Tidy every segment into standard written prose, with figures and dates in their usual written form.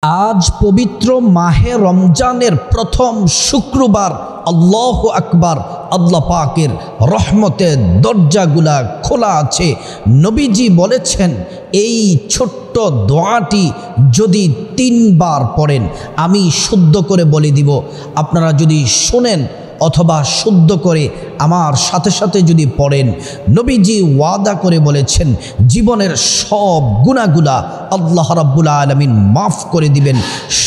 আজ পবিত্র মাহে রমজানের প্রথম শুক্রবার। আল্লাহু আকবার। আল্লাহ পাকের রহমতের দরজাগুলা খোলা আছে। নবীজি বলেছেন এই ছোট্ট দোয়াটি যদি 3 বার পড়েন, আমি শুদ্ধ করে বলে দিব, আপনারা যদি শোনেন অথবা শুদ্ধ করে আমার সাথে সাথে যদি পড়েন, নবীজি ওয়াদা করে বলেছেন জীবনের সব গুনাহগুলা আল্লাহ রাব্বুল আলামিন মাফ করে দিবেন।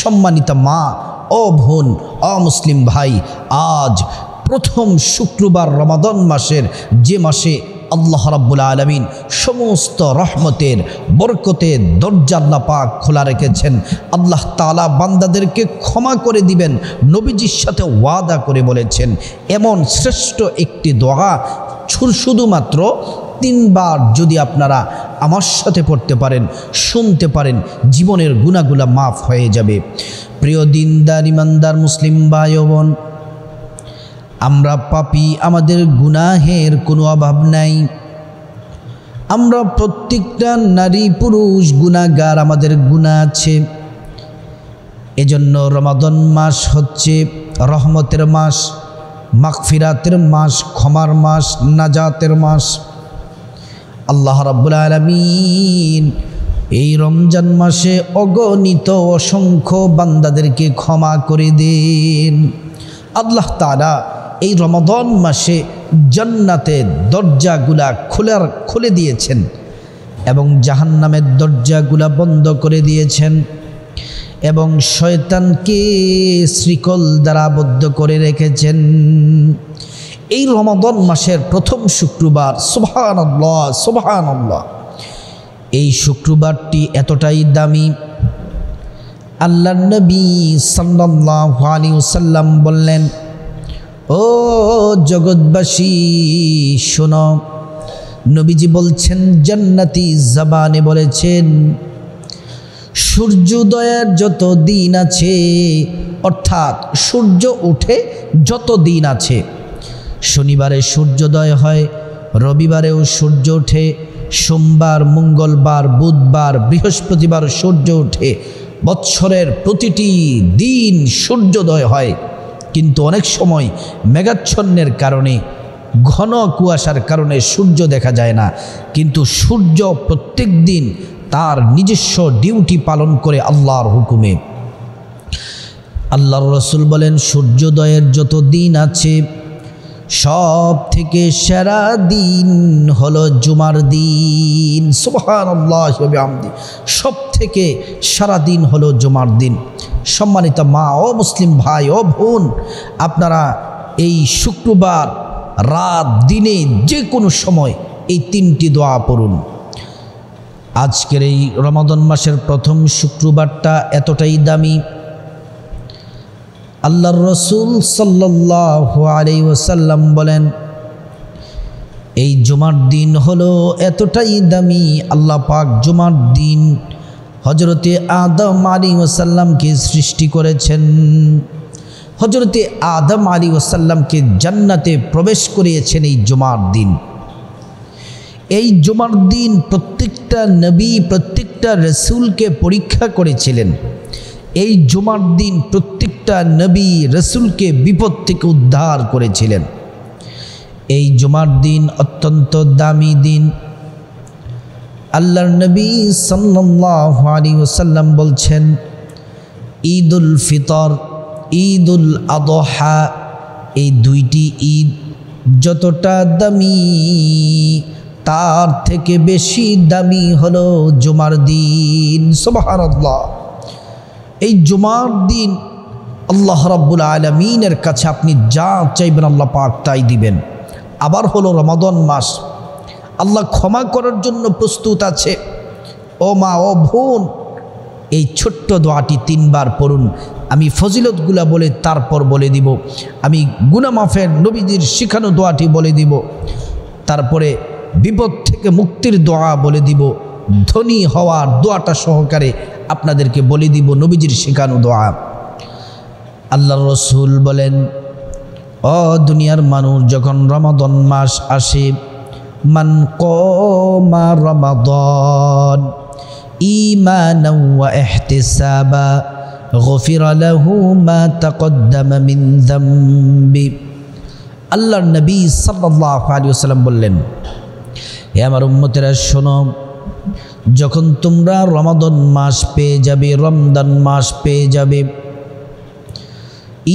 সম্মানিতা মা ও বোন ও মুসলিম ভাই, আজ প্রথম শুক্রবার রমাদান মাসের, যে মাসে আল্লাহ রাব্বুল আলামিন সমস্ত রহমতের বরকতের দরজা আল্লাহ পাক খোলা রেখেছেন। আল্লাহ তাআলা বান্দাদেরকে ক্ষমা করে দিবেন, নবীজির সাথে ওয়াদা করে বলেছেন। এমন শ্রেষ্ঠ একটি দোয়া শুধুমাত্র 3 বার যদি আপনারা আমার সাথে পড়তে পারেন, শুনতে পারেন, জীবনের গুনাহগুলা মাফ হয়ে যাবে। প্রিয় দিনদার ইমানদার মুসলিম ভাই ও বোন, আমরা পাপী, আমাদের গুনাহের কোনো অভাব নাই। আমরা প্রত্যেকটা নারী পুরুষ গুনাহগার, আমাদের গুনাহ আছে। এজন্য রমাদান মাস হচ্ছে রহমতের মাস, মাগফিরাতের মাস, ক্ষমার মাস, নাজাতের মাস। আল্লাহ রাব্বুল আলামিন এই রমজান মাসে অগণিত অসংখ্য বান্দাদেরকে ক্ষমা করে দেন। আল্লাহ তাআলা এই রমাদান মাসে জান্নাতের দরজাগুলা খুলে দিয়েছেন এবং জাহান্নামের দরজাগুলা বন্ধ করে দিয়েছেন এবং শয়তানকে শ্রীকল দ্বারা আবদ্ধ করে রেখেছেন। এই রমাদান মাসের প্রথম শুক্রবার, সুবহানাল্লাহ সুবহানাল্লাহ, এই শুক্রবারটি এতটাই দামি। আল্লাহর নবী সাল্লাল্লাহু আলাইহি ওয়াসাল্লাম বললেন, ও জগৎবাসী শোনো, নবীজি বলছেন, জান্নাতি জবানে বলেছেন, সূর্যোদয়ের যত দিন আছে, অর্থাৎ সূর্য ওঠে যত দিন আছে, শনিবারে সূর্যোদয় হয়, রবিবারেও সূর্য ওঠে, সোমবার, মঙ্গলবার, বুধবার, বৃহস্পতিবার সূর্য ওঠে, বৎসরের প্রতিটি দিন সূর্যোদয় হয়। কিন্তু অনেক সময় মেঘাচ্ছন্নের কারণে, ঘন কুয়াশার কারণে সূর্য দেখা যায় না। কিন্তু সূর্য প্রত্যেক দিন তার নিজস্ব ডিউটি পালন করে আল্লাহর হুকুমে। আল্লাহর রাসূল বলেন, সূর্যোদয়ের যত দিন আছে, সব থেকে সেরা দিন হলো জুমার দিন। সুবহানাল্লাহ ওয়া বিহামদি, সব থেকে সেরা দিন হলো জুমার দিন। সম্মানিত মা ও মুসলিম ভাই ও বোন, আপনারা এই শুক্রবার রাত দিনে যে কোনো সময় এই 3টি দোয়া পড়ুন। আজকের এই রমাদান মাসের প্রথম শুক্রবারটা এতটাই দামি। আল্লাহর রাসূল সাল্লাল্লাহু আলাইহি ওয়াসাল্লাম বলেন, এই জুমার দিন হলো এতটাই দামি। আল্লাহ পাক জুমার দিন হযরতে আদম আলাইহিস সালামকে সৃষ্টি করেছেন। হযরতে আদম আলাইহিস সালামকে জান্নাতে প্রবেশ করিয়েছেন এই জুমার দিন। এই জুমার দিন প্রত্যেকটা নবী, প্রত্যেকটা রাসূলকে পরীক্ষা করেছিলেন। এই জুমার দিন প্রত্যেকটা নবী রাসূলকে বিপদ থেকে উদ্ধার করেছিলেন। এই জুমার দিন অত্যন্ত দামি দিন। আল্লাহর নবী সাল্লাল্লাহু আলাইহি ওয়াসাল্লাম বলছেন, ঈদুল ফিতর, ঈদুল আদহা, এই 2টি ঈদ যতটা দামি, তার থেকে বেশি দামি হলো জুমার দিন। সুবহানাল্লাহ, এই জুমার দিন আল্লাহ রাব্বুল আলামিনের কাছে আপনি যা চাইবেন আল্লাহ পাক তাই দিবেন। আবার হলো রমাদান মাস, আল্লাহ ক্ষমা করার জন্য প্রস্তুত আছে। ও মা ও বোন, এই ছোট্ট দোয়াটি 3 বার পড়ুন। আমি ফজিলতগুলা বলে তারপর বলে দিব, আমি গুনাহ মাফের নবীজির শিখানো দোয়াটি বলে দিব, তারপরে বিপদ থেকে মুক্তির দোয়া বলে দিব, ধনী হওয়ার দোয়াটা সহকারে আপনাদেরকে বলে দিব, নবীজির শিখানো দোয়া। আল্লাহর রাসূল বলেন, ও দুনিয়ার মানুষ, যখন রমাদান মাস আসে, মান কমা রমাদান ঈমানাও ওয়া ইহতিসাবা গফিরা লাহু মা তাকদ্দামা মিন যামবি। আল্লাহর নবী সাল্লাল্লাহু আলাইহি ওয়াসাল্লাম বললেন, হে আমার উম্মতেরা শোনো, যখন তোমরা রমাদান মাস পেয়ে যাবে, রমজান মাস পেয়ে যাবে,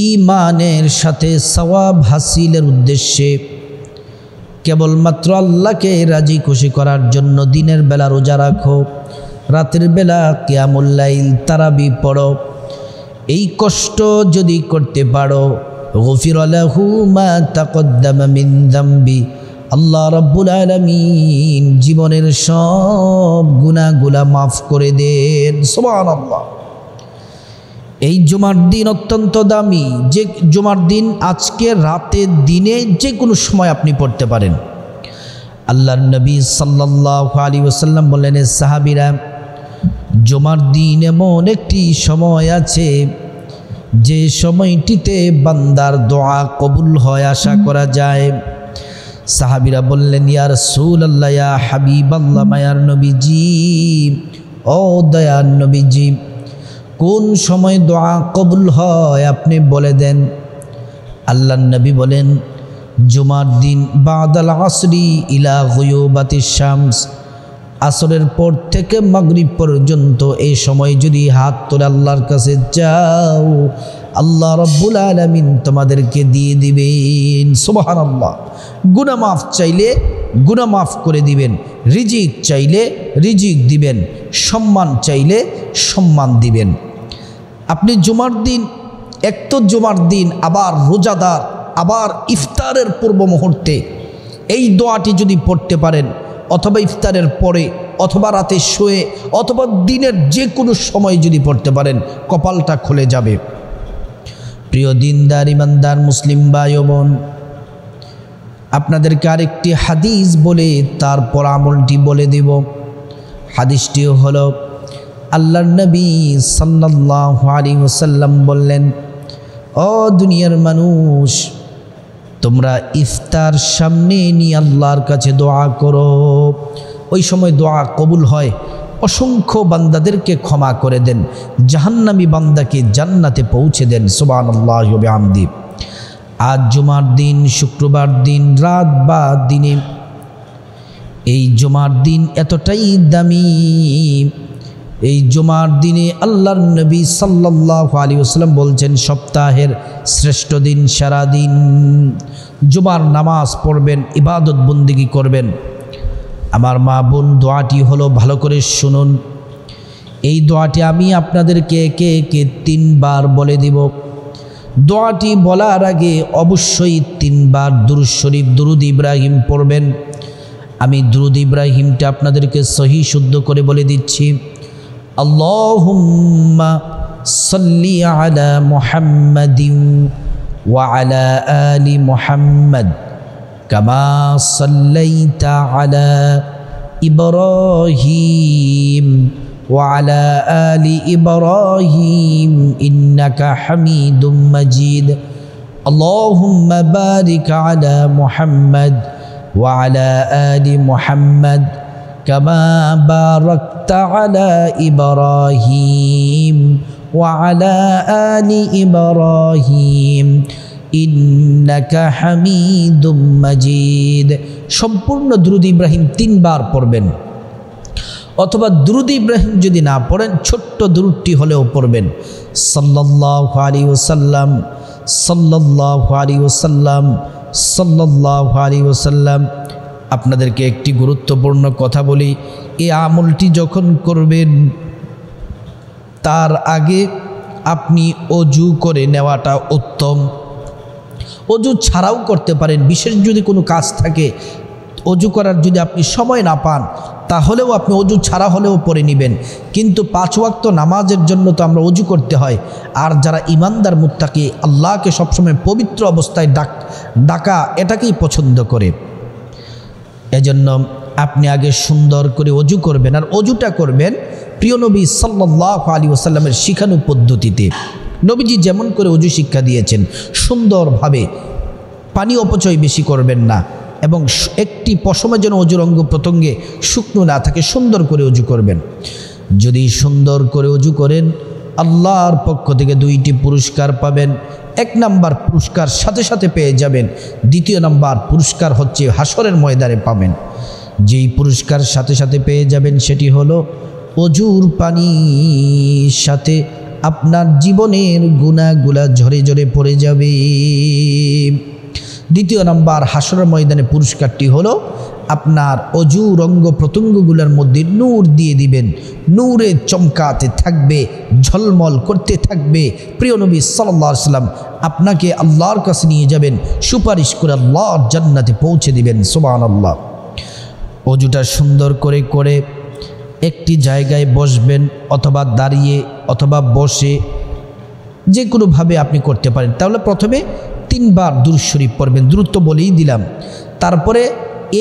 ঈমানের সাথে সওয়াব হাসিলের উদ্দেশ্যে কেবলমাত্র আল্লাহকে রাজি খুশি করার জন্য দিনের বেলা রোজা রাখো, রাতের বেলা কিয়ামুল লাইল তারাবি পড়ো। এই কষ্ট যদি করতে পারো, গফিরা লাহু মা তাকদ্দামা মিন যামবি, আল্লাহ রাব্বুল আলামিন জীবনের সব গুনাহগুলা মাফ করে দেন। সুবহানাল্লাহ। এই জুমার দিন অত্যন্ত দামি, যে জুমার দিন আজকে রাতের দিনে যে কোনো সময় আপনি পড়তে পারেন। আল্লাহর নবী সাল্লাল্লাহু আলাইহি ওয়াসাল্লাম বললেন, সাহাবীরা, জুমার দিন এমন একটি সময় আছে যে সময়টিতে বান্দার দোয়া কবুল হয়, আশা করা যায়। সাহাবীরা বললেন, ইয়া রাসূলুল্লাহ, ইয়া হাবিবাল্লাহ, মায়ার নবীজি, ও দয়ার নবীজি, কোন সময় দোয়া কবুল হয় আপনি বলে দেন। আল্লাহর নবী বলেন, জুমার দিন বাদাল আসরি ইলা গুয়ুবাতিশ শামস, আসরের পর থেকে মাগরিব পর্যন্ত এই সময় যদি হাত তুলে আল্লাহর কাছে যাও, আল্লাহ রাব্বুল আলামিন তোমাদেরকে দিয়ে দিবেন। সুবহানাল্লাহ। গুনাহ মাফ চাইলে গুনাহ মাফ করে দিবেন, রিজিক চাইলে রিজিক দিবেন, সম্মান চাইলে সম্মান দিবেন। আপনি জুমার দিন, এক তো জুমার দিন, আবার রোজাদার, আবার ইফতারের পূর্ব মুহূর্তে এই দোয়াটি যদি পড়তে পারেন, অথবা ইফতারের পরে, অথবা রাতে শুয়ে, অথবা দিনের যে কোনো সময় যদি পড়তে পারেন, কপালটা খুলে যাবে। প্রিয় দিনদার ইমানদার মুসলিম ভাই ও বোন, আপনাদেরকে আরেকটি হাদিস বলে তারপর আমলটি বলে দেব। হাদিসটিও হলো, আল্লাহর নবী সাল্লাল্লাহু আলাইহি ওয়াসাল্লাম বললেন, ও দুনিয়ার মানুষ, তোমরা ইফতার সামনে নিয়ে আল্লাহর কাছে দোয়া করো। ওই সময় দোয়া কবুল হয়, অসংখ্য বান্দাদেরকে ক্ষমা করে দেন, জাহান্নামী বান্দাকে জান্নাতে পৌঁছে দেন। সুবহানাল্লাহি ওয়া বিহামদি। আজ জুমার দিন, শুক্রবার দিন, রাত বা দিনে, এই জুমার দিন এতটাই দামি। এই জুমার দিনে আল্লাহর নবী সাল্লাল্লাহু আলাইহি ওয়াসাল্লাম বলছেন, সপ্তাহের শ্রেষ্ঠ দিন, সারা দিন জুমার নামাজ পড়বেন, ইবাদত বন্দেগী করবেন। আমার মা বোন, দোয়াটি হলো, ভালো করে শুনুন। এই দোয়াটি আমি আপনাদেরকে একে একে 3 বার বলে দিব। দোয়াটি বলার আগে অবশ্যই 3 বার দুরূদ শরীফ, দুরূদ ইব্রাহিম পড়বেন। আমি দুরূদ ইব্রাহিমটা আপনাদেরকে সহি শুদ্ধ করে বলে দিচ্ছি। আল্লাহুম্মা সাল্লি আলা মুহাম্মাদিন ওয়া আলা আলি মুহাম্মাদ কামা সাল্লাইতা আলা ইব্রাহিম ওয়া আলা আলি ইব্রাহিম ইন্নাকা হামিদুম মাজিদ। আল্লাহুম্মা বারিক আলা মুহাম্মাদ ওয়া আলা আলি মুহাম্মাদ কামা বারাকতা আলা ইব্রাহিম ওয়া আলা আলি ইব্রাহিম ইন্নাকা হামিদুম মাজিদ। সম্পূর্ণ দুরূদ ইব্রাহিম 3 বার পড়বেন, অথবা দুরূদ ইব্রাহিম যদি না পড়েন, ছোট্ট দুরূদটি হলেও পড়বেন। সাল্লাল্লাহু আলাইহি ওয়াসাল্লাম, সাল্লাল্লাহু আলাইহি ওয়াসাল্লাম, সাল্লাল্লাহু আলাইহি ওয়াসাল্লাম। আপনাদেরকে একটি গুরুত্বপূর্ণ কথা বলি, এই আমলটি যখন করবেন তার আগে আপনি অজু করে নেওয়াটা উত্তম। অজু ছাড়াও করতে পারেন, বিশেষ যদি কোনো কাজ থাকে, অজু করার যদি আপনি সময় না পান, তাহলেও আপনি অজু ছাড়া হলেও পড়ে নেবেন। কিন্তু 5 ওয়াক্ত নামাজের জন্য তো আমরা অজু করতে হয়। আর যারা ইমানদার মুত্তাকি, আল্লাহকে সবসময় পবিত্র অবস্থায় ডাকা, এটাকেই পছন্দ করে। এজন্য আপনি আগে সুন্দর করে অজু করবেন, আর অজুটা করবেন প্রিয় নবী সাল্লাল্লাহু আলাইহি ওয়াসাল্লামের শিখানো পদ্ধতিতে। নবীজি যেমন করে অজু শিক্ষা দিয়েছেন, সুন্দরভাবে, পানি অপচয় বেশি করবেন না, এবং একটি পশমে যেন অজুর অঙ্গ প্রত্যঙ্গে শুকনো না থাকে, সুন্দর করে অজু করবেন। যদি সুন্দর করে ওযু করেন আল্লাহর পক্ষ থেকে 2টি পুরস্কার পাবেন। 1 নাম্বার পুরস্কার সাথে সাথে পেয়ে যাবেন, 2য় নাম্বার পুরস্কার হচ্ছে হাসরের ময়দানে পাবেন। যেই পুরস্কার সাথে সাথে পেয়ে যাবেন সেটি হলো অজুর পানির সাথে আপনার জীবনের গুনাহগুলা ঝরে ঝরে পড়ে যাবে। 2য় নাম্বার হাসরের ময়দানে পুরস্কারটি হলো আপনার অজুর অঙ্গ প্রত্যঙ্গগুলোর মধ্যে নূর দিয়ে দিবেন, নূরে চমকাতে থাকবে, ঝলমল করতে থাকবে। প্রিয় নবী সাল্লাল্লাহু আলাইহি সাল্লাম আপনাকে আল্লাহর কাছে নিয়ে যাবেন, সুপারিশ করে আল্লাহর জান্নাতে পৌঁছে দিবেন। সুবহানাল্লাহ। অজুটা সুন্দর করে করে একটি জায়গায় বসবেন, অথবা দাঁড়িয়ে অথবা বসে, যে কোনোভাবে আপনি করতে পারেন। তাহলে প্রথমে 3 বার দুরূদ শরীফ পড়বেন, দ্রুত বলেই দিলাম। তারপরে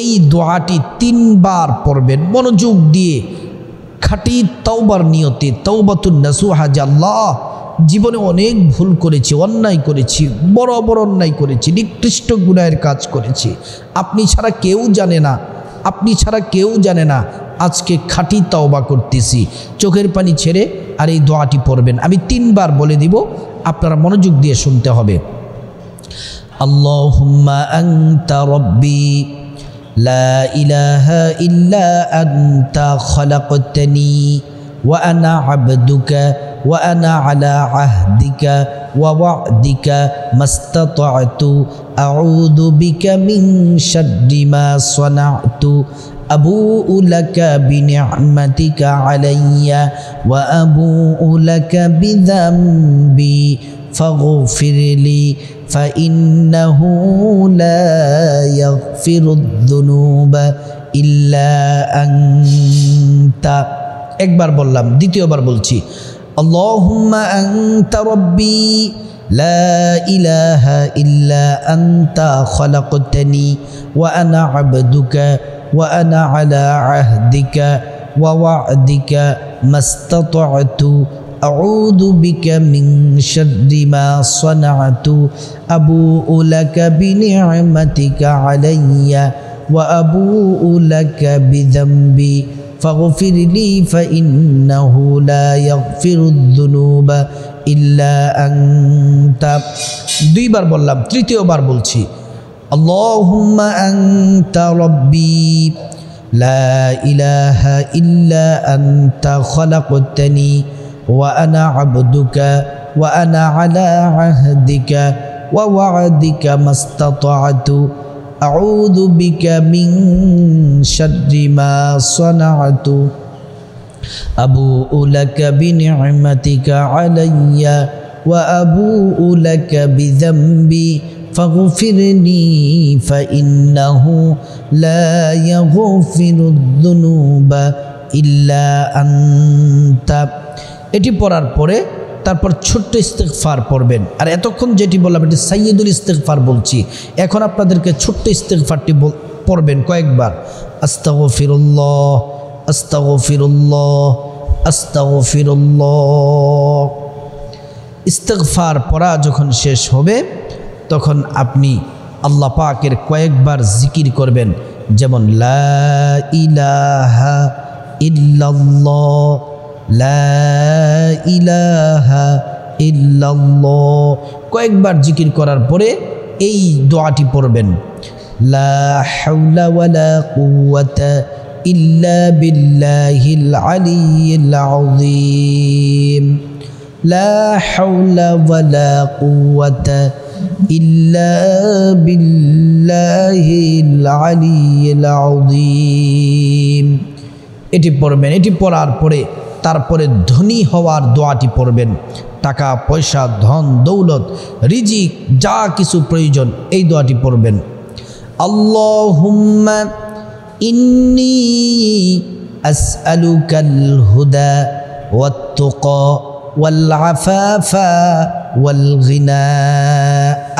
এই দোয়াটি 3 বার পড়বেন মনোযোগ দিয়ে, খাঁটি তওবার নিয়তে, তওবাতুন নাসুহা, যে আল্লাহ জীবনে অনেক ভুল করেছি, অন্যায় করেছি, বড় বড় অন্যায় করেছি, নিকৃষ্ট গুনাহের কাজ করেছি, আপনি ছাড়া কেউ জানে না, আপনি ছাড়া কেউ জানে না। আজকে খাঁটি তওবা করতেছি, চোখের পানি ছেড়ে আর এই দোয়াটি পড়বেন। আমি 3 বার বলে দিব, আপনারা মনোযোগ দিয়ে শুনতে হবে। আল্লাহুম্মা আনতা রব্বি লা ইলাহা ইল্লা আনতা খালাকতানি ওয়া আনা আবদুকা ওয়া আনা আলা আহদিকা ওয়া ওয়া'দিকা মাস্তাতা'তু আউযু বিকা মিন শাররি মা সানা'তু আবুউ লাকা বিনি'মাতিকা আলাইয়া ওয়া আবুউ লাকা বিযামবি ফাগফিরলি ফাইন্নাহু লা ইয়াগফিরুয-যুনুবা ইল্লা আনতা। একবার বললাম, দ্বিতীয়বার বলছি। আল্লাহুম্মা আনতা রব্বি লা ইলাহা ইল্লা আনতা খালাকতানি ওয়া আনা আবদুকা ওয়া আনা আলা আহদিকা ওয়া ওয়া'দিকা মাস্তাতা'তু আউযু বিকা মিন শাররি মা সানা'তু আবুউ লাকা বিনি'মাতিকা আলাইয়া ওয়া আবুউ লাকা বিযামবি ফাগফিরলি ফাইন্নাহু লা ইয়াগফিরুয-যুনুবা ইল্লা আনতা। 2 বার বললাম, তৃতীয়বার বলছি। আল্লাহুম্মা আনতা রব্বি লা ইলাহা ইল্লা আনতা খালাকতানি ওয়া আনা আবদুকা ওয়া আনা আলা আহদিকা ওয়া ওয়া'দিকা মাস্তাতা'তু আউযু বিকা মিন শাররি মা সানা'তু আবুউ লাকা বিনি'মাতিকা আলাইয়া ওয়া আবুউ লাকা বিযামবি ফাগফিরনি ফাইন্নাহু লা ইয়াগফিরুয-যুনুবা ইল্লা আনতা। এটি পড়ার পরে তারপর ছোট্ট ইস্তেগফার পড়বেন। আর এতক্ষণ যেটি বললাম এটি সাইয়্যিদুল ইস্তেগফার বলছি, এখন আপনাদেরকে ছোট্ট ইস্তেগফারটি পড়বেন কয়েকবার। আস্তাগফিরুল্লাহ আস্তাগফিরুল্লাহ আস্তাগফিরুল্লাহ। ইস্তেগফার পড়া যখন শেষ হবে তখন আপনি আল্লাহ পাকের কয়েকবার জিকির করবেন, যেমন লা ইলাহা ইল্লাল্লাহ লা ইলাহা ইল্লাল্লাহ। কয়েকবার জিকির করার পরে এই দোয়াটি পড়বেন, লা হাওলা ওয়ালা কুওয়াতা ইল্লা বিল্লাহিল আলিয়্যিল আযীম লা হাওলা ওয়ালা কুওয়াতা ইল্লা বিল্লাহিল আলিয়্যিল আযীম। এটি পড়বেন। এটি পড়ার পরে তারপরে ধনী হওয়ার দোয়াটি পড়বেন। টাকা পয়সা, ধন দৌলত, রিজিক, যা কিছু প্রয়োজন এই দোয়াটি পড়বেন। আল্লাহুম্মা ইন্নী আসআলুকাল হুদা ওয়াত তুকা ওয়াল আফাফা ওয়াল গিনা।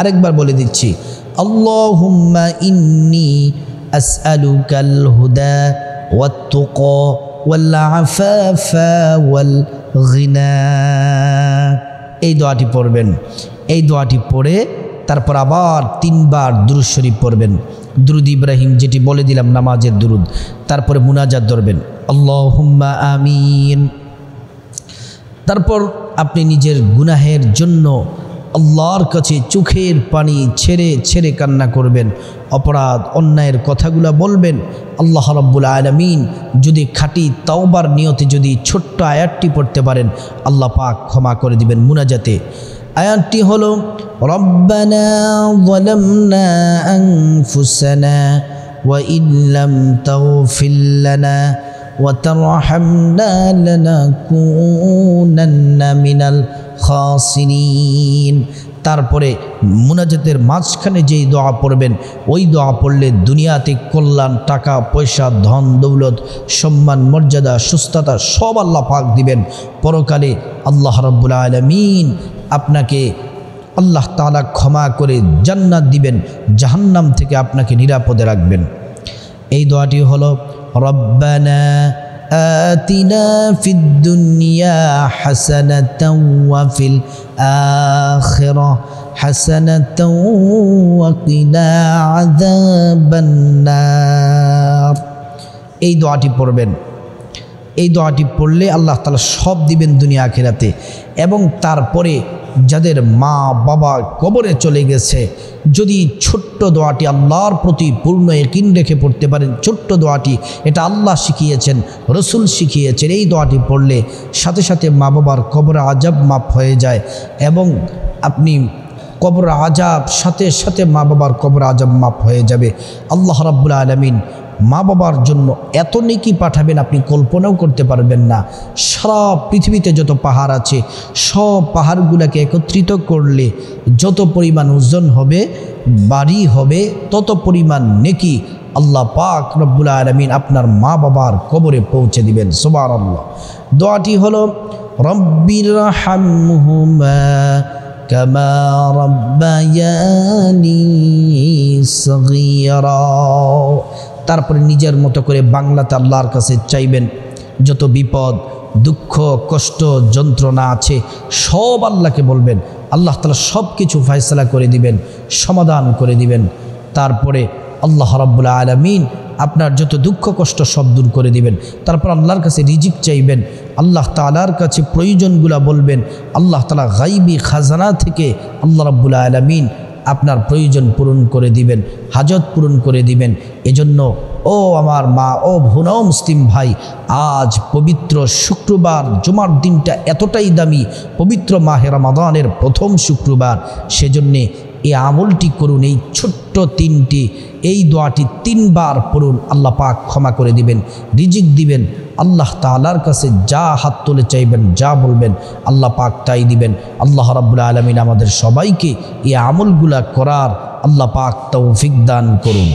আরেকবার বলে দিচ্ছি, আল্লাহুম্মা ইন্নী আসআলুকাল হুদা ওয়াত তুকা ওয়াল আফাফা ওয়াল গিনা। এই দোয়াটি পড়বেন। এই দোয়াটি পড়ে তারপর আবার 3 বার দুরূদ শরীফ পড়বেন। দুরূদ ইব্রাহিম যেটি বলে দিলাম নামাজের দুরূদ, তারপরে মুনাজাত ধরবেন। আল্লাহুম্মা আমিন। তারপর আপনি নিজের গুনাহের জন্য আল্লাহর কাছে চোখের পানি ছেড়ে ছেড়ে কান্না করবেন, অপরাধ অন্যায়ের কথাগুলো বলবেন। আল্লাহ রাব্বুল আলামিন যদি খাঁটি তাওবার নিয়তে যদি ছোট্ট আয়াতটি পড়তে পারেন, আল্লাহ পাক ক্ষমা করে দিবেন মুনাজাতে। আয়াতটি হলো রব্বানা যালামনা আনফুসানা ওয়া ইল্লাম তাগফির লানা ওয়া তারহামনা লানাকুনান্না মিনাল খাসিরিন। তারপরে মুনাজাতের মাঝখানে যেই দোয়া পড়বেন, ওই দোয়া পড়লে দুনিয়াতে কল্যাণ, টাকা পয়সা, ধন দৌলত, সম্মান, মর্যাদা, সুস্থতা সব আল্লাহ পাক দিবেন। পরকালে আল্লাহ রাব্বুল আলামিন আপনাকে আল্লাহ তাআলা ক্ষমা করে জান্নাত দিবেন, জাহান্নাম থেকে আপনাকে নিরাপদে রাখবেন। এই দোয়াটি হলো রব্বানা আতিনা ফিদ দুনিয়া হাসানাতাও ওয়া ফিল আখিরাহ হাসানাতাও ওয়া কিনা আযাবান নার। এই দোয়াটি পড়বেন। এই দোয়াটি পড়লে আল্লাহ তাআলা সব দিবেন দুনিয়া আখিরাতে। এবং তারপরে যাদের মা বাবা কবরে চলে গেছে, যদি ছোট্ট দোয়াটি আল্লাহর প্রতি পূর্ণ ইয়াকিন রেখে পড়তে পারেন, ছোট্ট দোয়াটি, এটা আল্লাহ শিখিয়েছেন, রসুল শিখিয়েছেন। এই দোয়াটি পড়লে সাথে সাথে মা বাবার কবর আজাব মাফ হয়ে যায়, এবং আপনি কবর আজাব সাথে সাথে মা বাবার কবর আজাব মাফ হয়ে যাবে। আল্লাহ রাব্বুল আলামিন মা বাবার জন্য এত নেকি পাঠাবেন আপনি কল্পনাও করতে পারবেন না। সারা পৃথিবীতে যত পাহাড় আছে, সব পাহাড়গুলোকে একত্রিত করলে যত পরিমাণ ওজন হবে, বাড়ি হবে, তত পরিমাণ নেকি আল্লাহ পাক রব্বুল আলামিন আপনার মা বাবার কবরে পৌঁছে দিবেন। সুবহানাল্লাহ। দোয়াটি হলো রব্বির হামহুমা কামা রাব্বায়ানি সগীরা। তারপরে নিজের মতো করে বাংলাতে আল্লাহর কাছে চাইবেন, যত বিপদ, দুঃখ, কষ্ট, যন্ত্রণা আছে সব আল্লাহকে বলবেন। আল্লাহ তাআলা সব কিছু ফয়সালা করে দিবেন, সমাধান করে দিবেন। তারপরে আল্লাহ রাব্বুল আলামিন আপনার যত দুঃখ কষ্ট সব দূর করে দিবেন। তারপর আল্লাহর কাছে রিজিক চাইবেন, আল্লাহ তাআলার কাছে প্রয়োজনগুলা বলবেন। আল্লাহ তাআলা গায়বী খাজানা থেকে আল্লাহ রাব্বুল আলামিন আপনার প্রয়োজন পূরণ করে দিবেন, হাজত পূরণ করে দিবেন। এজন্য ও আমার মা, ও বোন, ও মুসলিম ভাই, আজ পবিত্র শুক্রবার, জুমার দিনটা এতটাই দামি, পবিত্র মাহে রমাদানের প্রথম শুক্রবার। সেজন্যে এই আমলটি করুন, এই ছোট্ট তিনটি, এই দোয়াটি 3 বার পড়ুন। আল্লাহ পাক ক্ষমা করে দিবেন, রিজিক দিবেন। আল্লাহ তাআলার কাছে যা হাত তুলে চাইবেন, যা বলবেন, আল্লাহ পাক তাই দিবেন। আল্লাহ রাব্বুল আলামিন আমাদের সবাইকে এই আমলগুলা করার আল্লাহ পাক তৌফিক দান করুন।